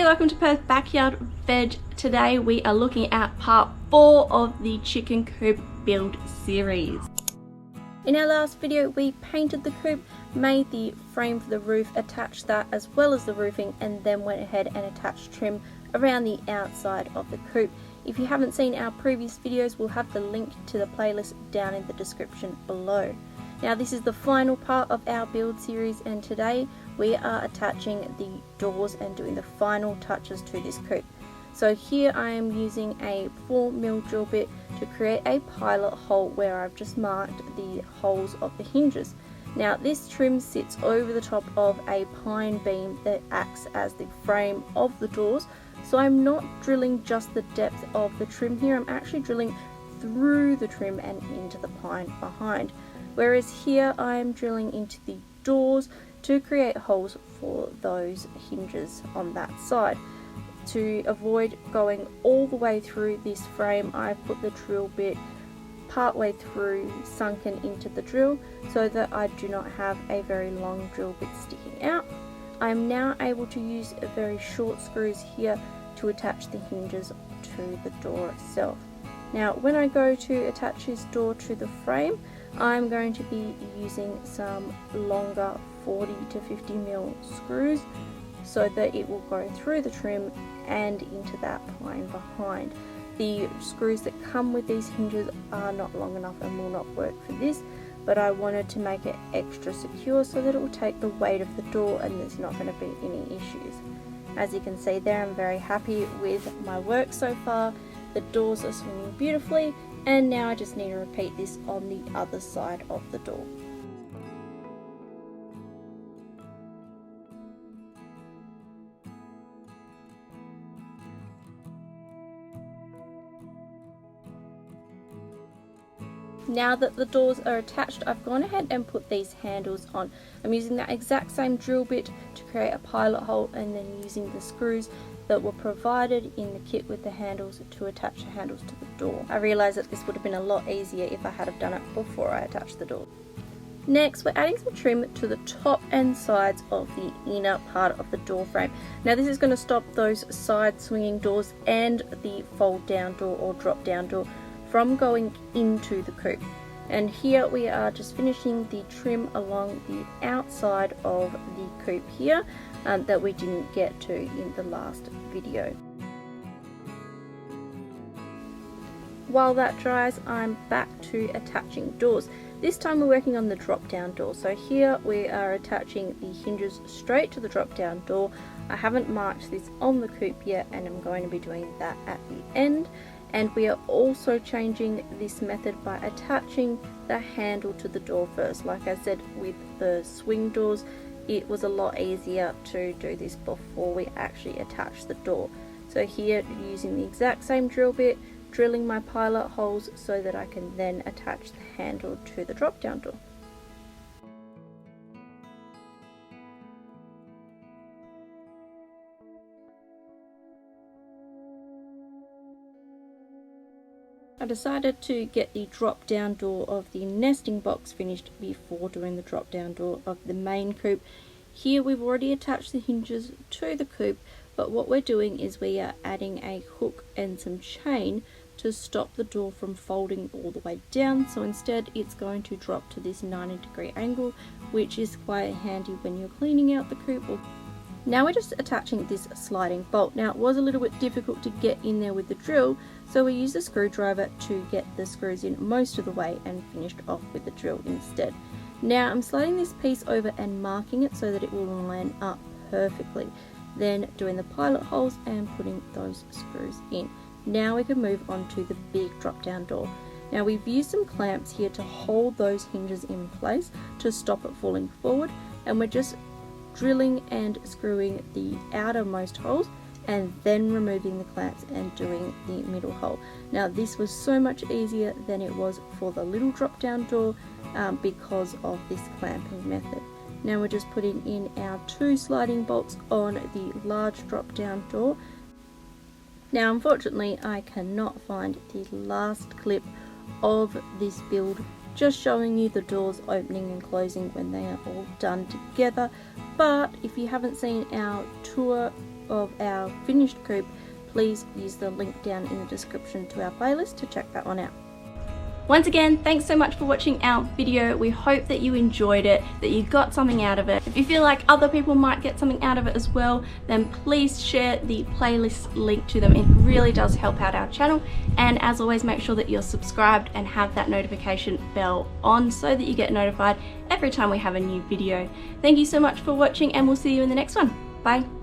Hey, welcome to Perth Backyard Veg. Today we are looking at part 4 of the chicken coop build series. In our last video we painted the coop, made the frame for the roof, attached that as well as the roofing, and then went ahead and attached trim around the outside of the coop. If you haven't seen our previous videos, we'll have the link to the playlist down in the description below. Now this is the final part of our build series, and today we are attaching the doors and doing the final touches to this coop. So here I am using a 4mm drill bit to create a pilot hole where I've just marked the holes of the hinges. Now this trim sits over the top of a pine beam that acts as the frame of the doors, so I'm not drilling just the depth of the trim here, I'm actually drilling through the trim and into the pine behind. Whereas here I am drilling into the doors to create holes for those hinges on that side. To avoid going all the way through this frame, I've put the drill bit partway through, sunken into the drill, so that I do not have a very long drill bit sticking out. I am now able to use very short screws here to attach the hinges to the door itself. Now when I go to attach this door to the frame, I'm going to be using some longer 40 to 50mm screws so that it will go through the trim and into that pine behind. The screws that come with these hinges are not long enough and will not work for this, but I wanted to make it extra secure so that it will take the weight of the door and there's not going to be any issues. As you can see there, I'm very happy with my work so far. The doors are swinging beautifully, and now I just need to repeat this on the other side of the door. Now that the doors are attached, I've gone ahead and put these handles on. I'm using that exact same drill bit to create a pilot hole, and then using the screws that were provided in the kit with the handles to attach the handles to the door. I realised that this would have been a lot easier if I had have done it before I attached the door. Next, we're adding some trim to the top and sides of the inner part of the door frame. Now this is going to stop those side swinging doors and the fold down door or drop down door from going into the coop. And here we are just finishing the trim along the outside of the coop here that we didn't get to in the last video. While that dries, I'm back to attaching doors. This time we're working on the drop down door. So here we are attaching the hinges straight to the drop down door. I haven't marked this on the coop yet, and I'm going to be doing that at the end. And we are also changing this method by attaching the handle to the door first. Like I said, with the swing doors, it was a lot easier to do this before we actually attach the door. So here, using the exact same drill bit, drilling my pilot holes so that I can then attach the handle to the drop down door. I decided to get the drop down door of the nesting box finished before doing the drop down door of the main coop. Here we've already attached the hinges to the coop, but what we're doing is we are adding a hook and some chain to stop the door from folding all the way down. So instead it's going to drop to this 90-degree angle, which is quite handy when you're cleaning out the coop. Now we're just attaching this sliding bolt. Now it was a little bit difficult to get in there with the drill, so we used a screwdriver to get the screws in most of the way and finished off with the drill instead. Now I'm sliding this piece over and marking it so that it will line up perfectly. Then doing the pilot holes and putting those screws in. Now we can move on to the big drop down door. Now we've used some clamps here to hold those hinges in place to stop it falling forward, and we're just drilling and screwing the outermost holes and then removing the clamps and doing the middle hole. Now this was so much easier than it was for the little drop down door because of this clamping method. Now we're just putting in our 2 sliding bolts on the large drop down door. Now unfortunately I cannot find the last clip of this build just showing you the doors opening and closing when they are all done together, but if you haven't seen our tour of our finished coupe, please use the link down in the description to our playlist to check that one out. Once again, thanks so much for watching our video. We hope that you enjoyed it, that you got something out of it. If you feel like other people might get something out of it as well, then please share the playlist link to them. It really does help out our channel. And as always, make sure that you're subscribed and have that notification bell on so that you get notified every time we have a new video. Thank you so much for watching, and we'll see you in the next one. Bye.